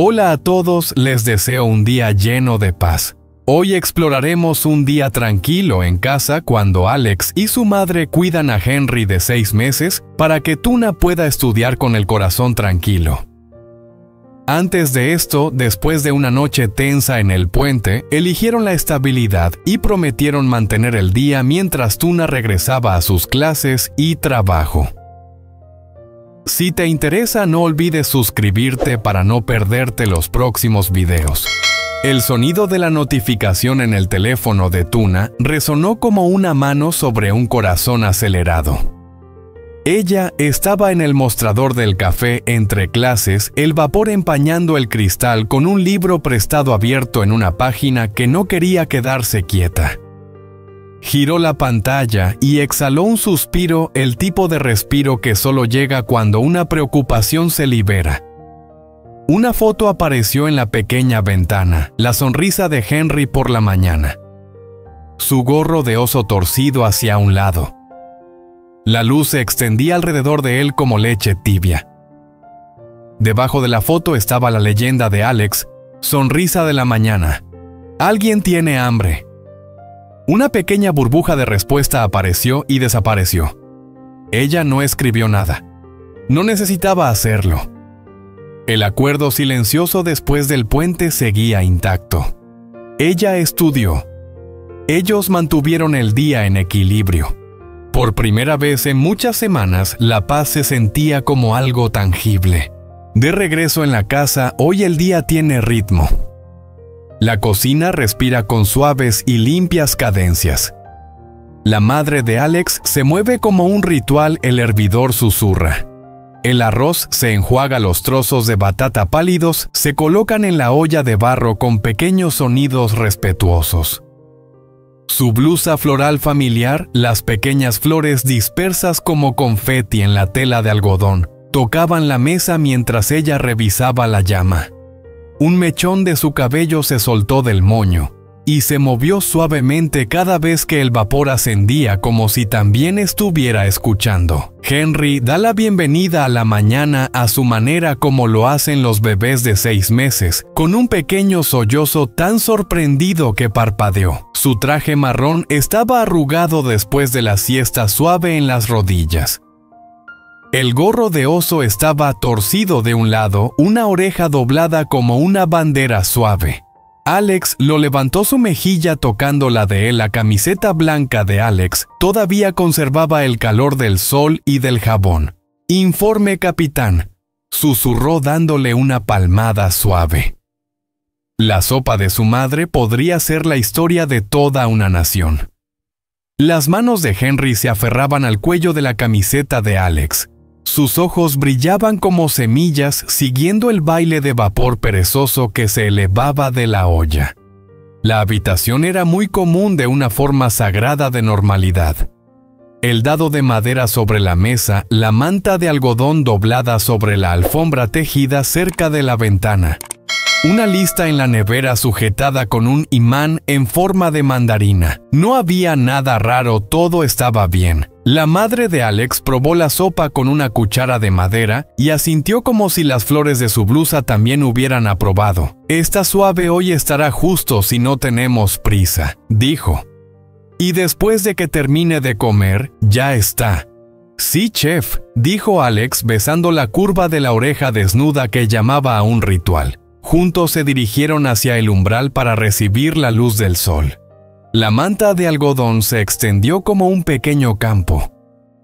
Hola a todos, les deseo un día lleno de paz. Hoy exploraremos un día tranquilo en casa cuando Alex y su madre cuidan a Henry de 6 meses para que Tuna pueda estudiar con el corazón tranquilo. Antes de esto, después de una noche tensa en el puente, eligieron la estabilidad y prometieron mantener el día mientras Tuna regresaba a sus clases y trabajo. Si te interesa, no olvides suscribirte para no perderte los próximos videos. El sonido de la notificación en el teléfono de Tuna resonó como una mano sobre un corazón acelerado. Ella estaba en el mostrador del café entre clases, el vapor empañando el cristal con un libro prestado abierto en una página que no quería quedarse quieta. Giró la pantalla y exhaló un suspiro, el tipo de respiro que solo llega cuando una preocupación se libera. Una foto apareció en la pequeña ventana, la sonrisa de Henry por la mañana. Su gorro de oso torcido hacia un lado. La luz se extendía alrededor de él como leche tibia. Debajo de la foto estaba la leyenda de Alex, sonrisa de la mañana. Alguien tiene hambre. Una pequeña burbuja de respuesta apareció y desapareció. Ella no escribió nada. No necesitaba hacerlo. El acuerdo silencioso después del puente seguía intacto. Ella estudió. Ellos mantuvieron el día en equilibrio. Por primera vez en muchas semanas, la paz se sentía como algo tangible. De regreso en la casa, hoy el día tiene ritmo. La cocina respira con suaves y limpias cadencias. La madre de Alex se mueve como un ritual, el hervidor susurra. El arroz se enjuaga, los trozos de batata pálidos se colocan en la olla de barro con pequeños sonidos respetuosos. Su blusa floral familiar, las pequeñas flores dispersas como confeti en la tela de algodón, tocaban la mesa mientras ella revisaba la llama. Un mechón de su cabello se soltó del moño y se movió suavemente cada vez que el vapor ascendía, como si también estuviera escuchando. Henry da la bienvenida a la mañana a su manera, como lo hacen los bebés de 6 meses, con un pequeño sollozo tan sorprendido que parpadeó. Su traje marrón estaba arrugado después de la siesta suave en las rodillas. El gorro de oso estaba torcido de un lado, una oreja doblada como una bandera suave. Alex lo levantó su mejilla tocando la de él. La camiseta blanca de Alex todavía conservaba el calor del sol y del jabón. «Informe, capitán», susurró dándole una palmada suave. La sopa de su madre podría ser la historia de toda una nación. Las manos de Henry se aferraban al cuello de la camiseta de Alex. Sus ojos brillaban como semillas siguiendo el baile de vapor perezoso que se elevaba de la olla. La habitación era muy común, de una forma sagrada de normalidad. El dado de madera sobre la mesa, la manta de algodón doblada sobre la alfombra tejida cerca de la ventana. Una lista en la nevera sujetada con un imán en forma de mandarina. No había nada raro, todo estaba bien. La madre de Alex probó la sopa con una cuchara de madera y asintió como si las flores de su blusa también hubieran aprobado. «Está suave, hoy estará justo si no tenemos prisa», dijo. «Y después de que termine de comer, ya está». «Sí, chef», dijo Alex besando la curva de la oreja desnuda que llamaba a un ritual. Juntos se dirigieron hacia el umbral para recibir la luz del sol. La manta de algodón se extendió como un pequeño campo.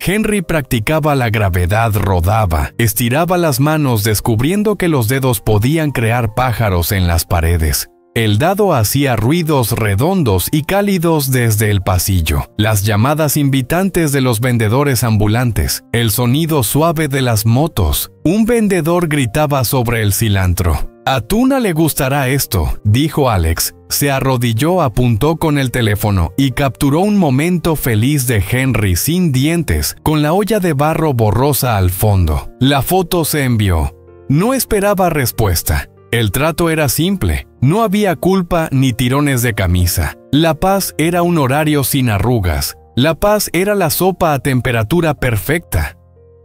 Henry practicaba la gravedad, rodaba, estiraba las manos descubriendo que los dedos podían crear pájaros en las paredes. El dado hacía ruidos redondos y cálidos desde el pasillo, las llamadas invitantes de los vendedores ambulantes, el sonido suave de las motos. Un vendedor gritaba sobre el cilantro. «A Tuna le gustará esto», dijo Alex. Se arrodilló, apuntó con el teléfono y capturó un momento feliz de Henry sin dientes, con la olla de barro borrosa al fondo. La foto se envió. No esperaba respuesta. El trato era simple. No había culpa ni tirones de camisa. La paz era un horario sin arrugas. La paz era la sopa a temperatura perfecta.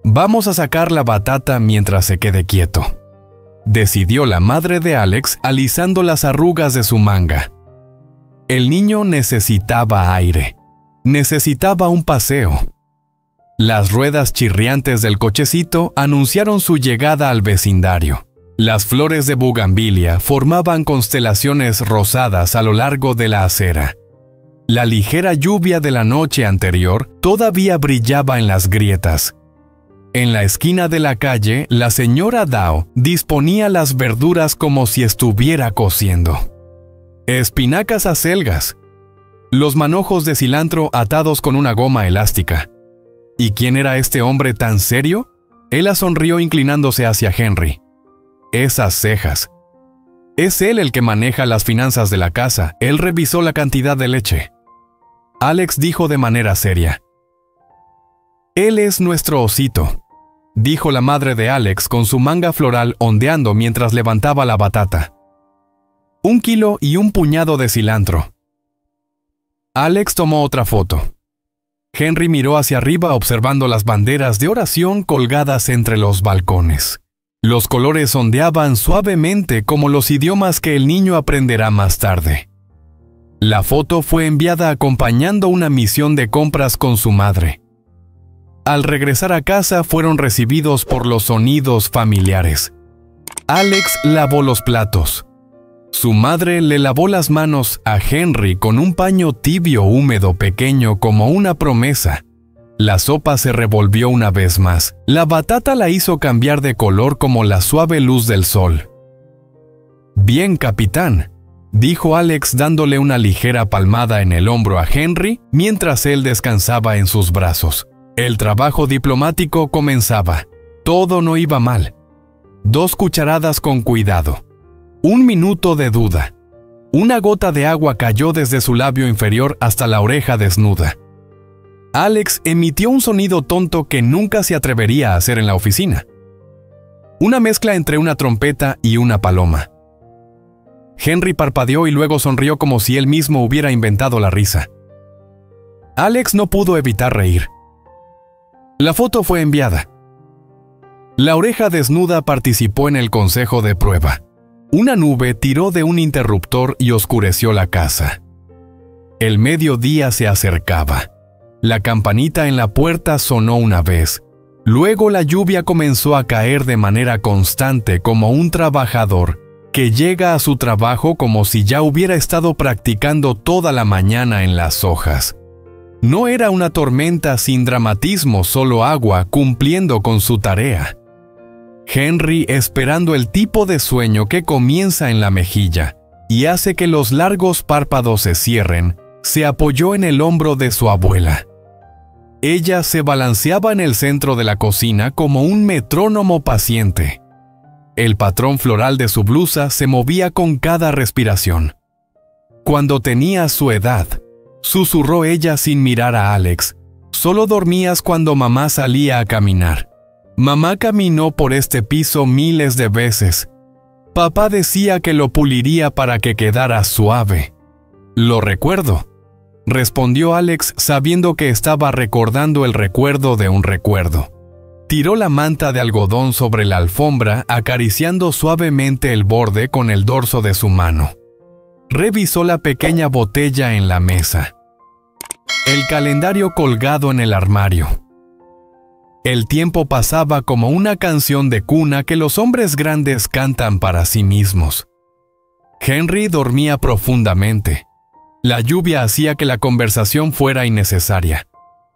«Vamos a sacar la batata mientras se quede quieto». decidió la madre de Alex, alisando las arrugas de su manga. El niño necesitaba aire. Necesitaba un paseo. Las ruedas chirriantes del cochecito anunciaron su llegada al vecindario. Las flores de bugambilia formaban constelaciones rosadas a lo largo de la acera. La ligera lluvia de la noche anterior todavía brillaba en las grietas. En la esquina de la calle, la señora Dao disponía las verduras como si estuviera cociendo. Espinacas acelgas. Los manojos de cilantro atados con una goma elástica. ¿Y quién era este hombre tan serio? Ella sonrió inclinándose hacia Henry. Esas cejas. Es él el que maneja las finanzas de la casa. Él revisó la cantidad de leche. Alex dijo de manera seria. Él es nuestro osito, dijo la madre de Alex con su manga floral ondeando mientras levantaba la batata. 1 kilo y un puñado de cilantro. Alex tomó otra foto. Henry miró hacia arriba observando las banderas de oración colgadas entre los balcones. Los colores ondeaban suavemente como los idiomas que el niño aprenderá más tarde. La foto fue enviada acompañando una misión de compras con su madre. Al regresar a casa fueron recibidos por los sonidos familiares. Alex lavó los platos. Su madre le lavó las manos a Henry con un paño tibio húmedo pequeño como una promesa. La sopa se revolvió una vez más. La batata la hizo cambiar de color como la suave luz del sol. «Bien, capitán», dijo Alex dándole una ligera palmada en el hombro a Henry mientras él descansaba en sus brazos. El trabajo diplomático comenzaba. Todo no iba mal. 2 cucharadas con cuidado. 1 minuto de duda. Una gota de agua cayó desde su labio inferior hasta la oreja desnuda. Alex emitió un sonido tonto que nunca se atrevería a hacer en la oficina. Una mezcla entre una trompeta y una paloma. Henry parpadeó y luego sonrió como si él mismo hubiera inventado la risa. Alex no pudo evitar reír. La foto fue enviada. La oreja desnuda participó en el consejo de prueba. Una nube tiró de un interruptor y oscureció la casa. El mediodía se acercaba. La campanita en la puerta sonó una vez. Luego la lluvia comenzó a caer de manera constante como un trabajador que llega a su trabajo como si ya hubiera estado practicando toda la mañana en las hojas. No era una tormenta sin dramatismo, solo agua cumpliendo con su tarea. Henry, esperando el tipo de sueño que comienza en la mejilla y hace que los largos párpados se cierren, se apoyó en el hombro de su abuela. Ella se balanceaba en el centro de la cocina como un metrónomo paciente. El patrón floral de su blusa se movía con cada respiración. Cuando tenía su edad, susurró ella sin mirar a Alex, solo dormías cuando mamá salía a caminar. Mamá caminó por este piso miles de veces. Papá decía que lo puliría para que quedara suave. Lo recuerdo, respondió Alex sabiendo que estaba recordando el recuerdo de un recuerdo. Tiró la manta de algodón sobre la alfombra, acariciando suavemente el borde con el dorso de su mano. Revisó la pequeña botella en la mesa. El calendario colgado en el armario. El tiempo pasaba como una canción de cuna que los hombres grandes cantan para sí mismos. Henry dormía profundamente. La lluvia hacía que la conversación fuera innecesaria.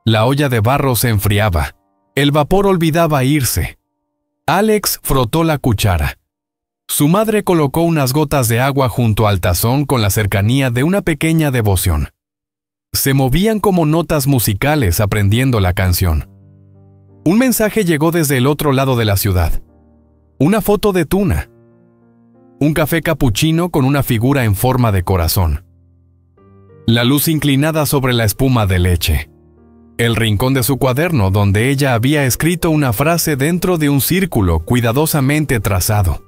La olla de barro se enfriaba. El vapor olvidaba irse. Alex frotó la cuchara. Su madre colocó unas gotas de agua junto al tazón con la cercanía de una pequeña devoción. Se movían como notas musicales aprendiendo la canción. Un mensaje llegó desde el otro lado de la ciudad. Una foto de tuna. Un café capuchino con una figura en forma de corazón. La luz inclinada sobre la espuma de leche. El rincón de su cuaderno donde ella había escrito una frase dentro de un círculo cuidadosamente trazado.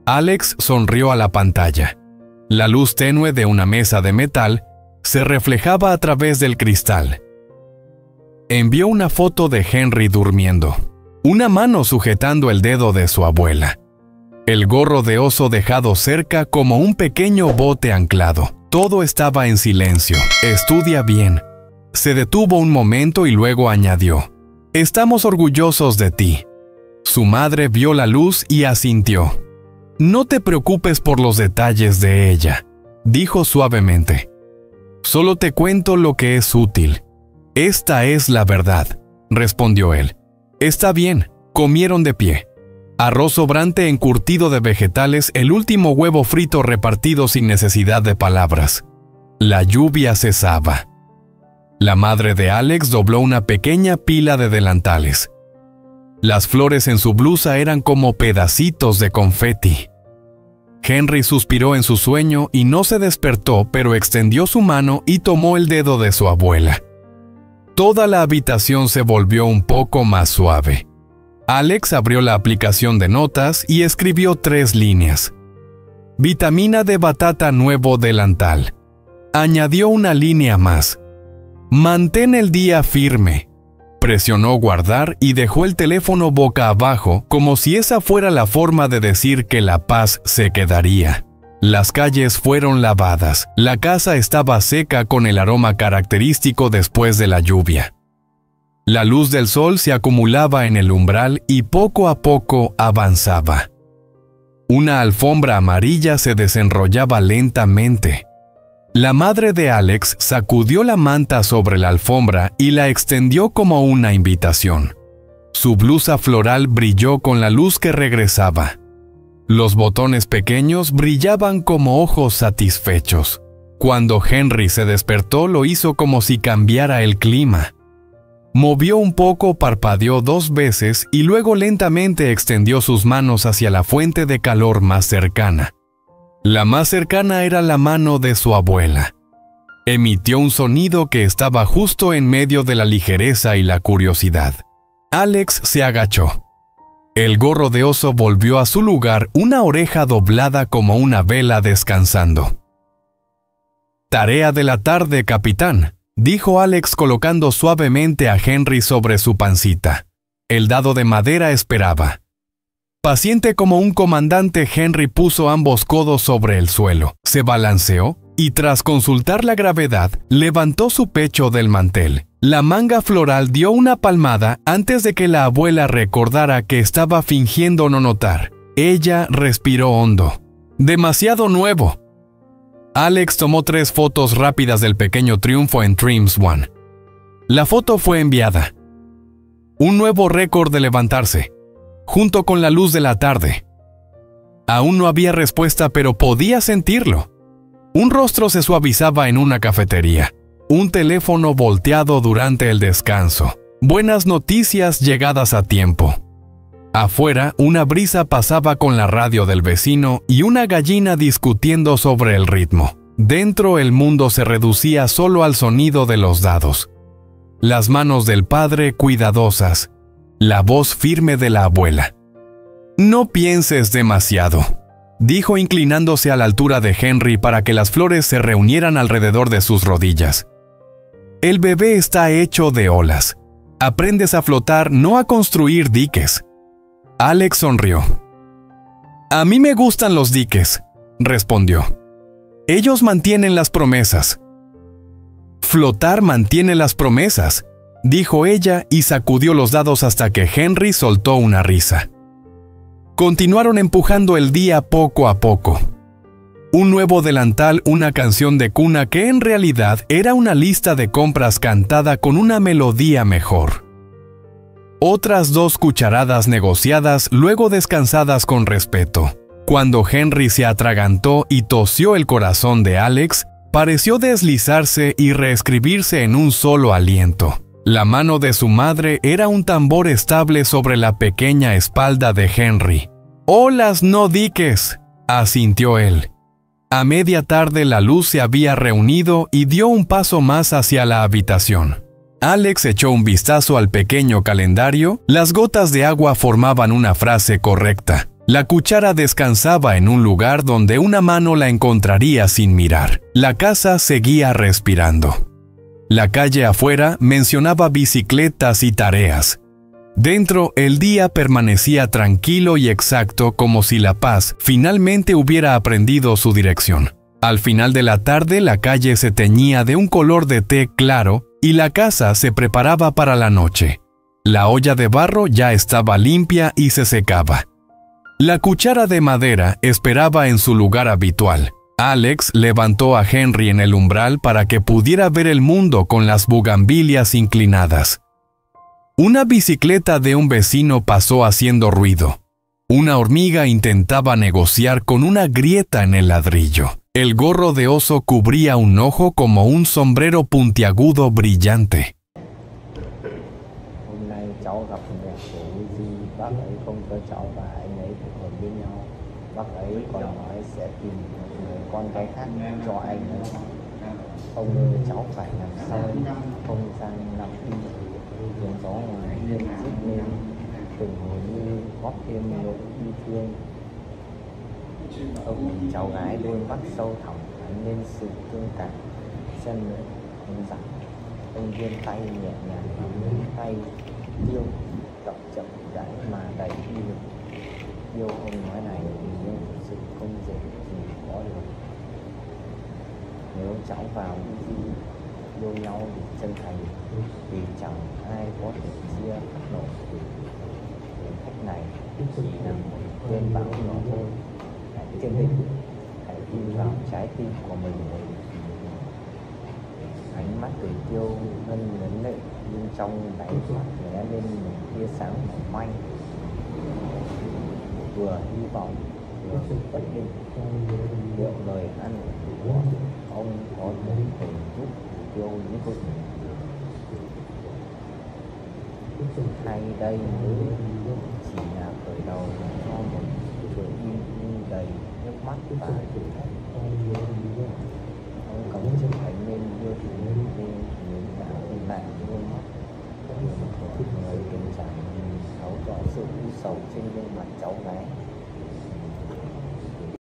Alex sonrió a la pantalla. La luz tenue de una mesa de metal se reflejaba a través del cristal. Envió una foto de Henry durmiendo, una mano sujetando el dedo de su abuela. el gorro de oso dejado cerca como un pequeño bote anclado. Todo estaba en silencio. Estudia bien. Se detuvo un momento y luego añadió: «Estamos orgullosos de ti». Su madre vio la luz y asintió. «No te preocupes por los detalles de ella», dijo suavemente. «Solo te cuento lo que es útil. Esta es la verdad», respondió él. «Está bien». Comieron de pie. Arroz sobrante encurtido de vegetales, el último huevo frito repartido sin necesidad de palabras. La lluvia cesaba. La madre de Alex dobló una pequeña pila de delantales. Las flores en su blusa eran como pedacitos de confeti. Henry suspiró en su sueño y no se despertó, pero extendió su mano y tomó el dedo de su abuela. Toda la habitación se volvió un poco más suave. Alex abrió la aplicación de notas y escribió 3 líneas. Vitamina de batata nuevo delantal. Añadió una línea más. Mantén el día firme. Presionó guardar y dejó el teléfono boca abajo, como si esa fuera la forma de decir que la paz se quedaría. Las calles fueron lavadas. La casa estaba seca con el aroma característico después de la lluvia. La luz del sol se acumulaba en el umbral y poco a poco avanzaba. Una alfombra amarilla se desenrollaba lentamente. La madre de Alex sacudió la manta sobre la alfombra y la extendió como una invitación. Su blusa floral brilló con la luz que regresaba. Los botones pequeños brillaban como ojos satisfechos. Cuando Henry se despertó, lo hizo como si cambiara el clima. Movió un poco, parpadeó 2 veces y luego lentamente extendió sus manos hacia la fuente de calor más cercana. La más cercana era la mano de su abuela. Emitió un sonido que estaba justo en medio de la ligereza y la curiosidad. Alex se agachó. El gorro de oso volvió a su lugar, una oreja doblada como una vela descansando. «Tarea de la tarde, capitán», dijo Alex colocando suavemente a Henry sobre su pancita. El dado de madera esperaba. Paciente como un comandante, Henry puso ambos codos sobre el suelo, se balanceó y tras consultar la gravedad, levantó su pecho del mantel. La manga floral dio una palmada antes de que la abuela recordara que estaba fingiendo no notar. Ella respiró hondo. «Demasiado nuevo». Alex tomó 3 fotos rápidas del pequeño triunfo en Trims One. La foto fue enviada. Un nuevo récord de levantarse, junto con la luz de la tarde. Aún no había respuesta, pero podía sentirlo. Un rostro se suavizaba en una cafetería. Un teléfono volteado durante el descanso. Buenas noticias llegadas a tiempo. Afuera, una brisa pasaba con la radio del vecino y una gallina discutiendo sobre el ritmo. Dentro, el mundo se reducía solo al sonido de los dados. Las manos del padre cuidadosas. La voz firme de la abuela. «No pienses demasiado», dijo inclinándose a la altura de Henry para que las flores se reunieran alrededor de sus rodillas. «El bebé está hecho de olas. Aprendes a flotar, no a construir diques». Alex sonrió. «A mí me gustan los diques», respondió. «Ellos mantienen las promesas». «Flotar mantiene las promesas», dijo ella y sacudió los dados hasta que Henry soltó una risa. Continuaron empujando el día poco a poco. Un nuevo delantal, una canción de cuna que en realidad era una lista de compras cantada con una melodía mejor. Otras 2 cucharadas negociadas, luego descansadas con respeto. Cuando Henry se atragantó y tosió, el corazón de Alex pareció deslizarse y reescribirse en un solo aliento. La mano de su madre era un tambor estable sobre la pequeña espalda de Henry. «Olas, no diques», asintió él. A media tarde la luz se había reunido y dio un paso más hacia la habitación. Alex echó un vistazo al pequeño calendario. Las gotas de agua formaban una frase correcta. La cuchara descansaba en un lugar donde una mano la encontraría sin mirar. La casa seguía respirando. La calle afuera mencionaba bicicletas y tareas. Dentro, el día permanecía tranquilo y exacto, como si la paz finalmente hubiera aprendido su dirección. Al final de la tarde, la calle se teñía de un color de té claro y la casa se preparaba para la noche. La olla de barro ya estaba limpia y se secaba. La cuchara de madera esperaba en su lugar habitual. Alex levantó a Henry en el umbral para que pudiera ver el mundo con las bugambilias inclinadas. Una bicicleta de un vecino pasó haciendo ruido. Una hormiga intentaba negociar con una grieta en el ladrillo. El gorro de oso cubría un ojo como un sombrero puntiagudo brillante. Hôm nay cháu gặp một cụ Di, bác ấy không cho cháu và anh ấy ở bên nhau. Bác ấy còn nói sẽ tìm một người con gái khác cho anh ấy. Ông ơi, cháu phải làm sao không gian nằm im, tiếng gió ngoài hiên rít lên, từng hồi như góp thêm nỗi yêu thương. Ông nhìn cháu gái đôi mắt sâu thẳm ánh lên sự thương cảm. Xem nữa, ông rằng ông vươn tay nhẹ nhàng nắm tay yêu, tập chậm rãi mà đầy uy lực. Yêu ông nói này nhưng sự không dễ gì có được. Nếu cháu vào đi yêu nhau thì chân thành, vì chẳng ai có thể chia cắt nổi người khách này chỉ là một cơn bão nhỏ thôi. Hãy kiên định, hãy tin vào trái tim của mình. Ánh mắt tình yêu ngân ngấn lệ, nhưng trong đáy mắt lóe lên một tia sáng mỏng manh, vừa hy vọng vừa bất định. Liệu lời ăn của ông có thể giúp yêu những cô hay đây mới chỉ là khởi đầu cho một tuổi im đầy nước mắt và thử thách. Ông cấm chân thành nên yêu thương nên người đã in lại đôi mắt người tình trạng thấu rõ sự u sầu trên gương mặt cháu gái.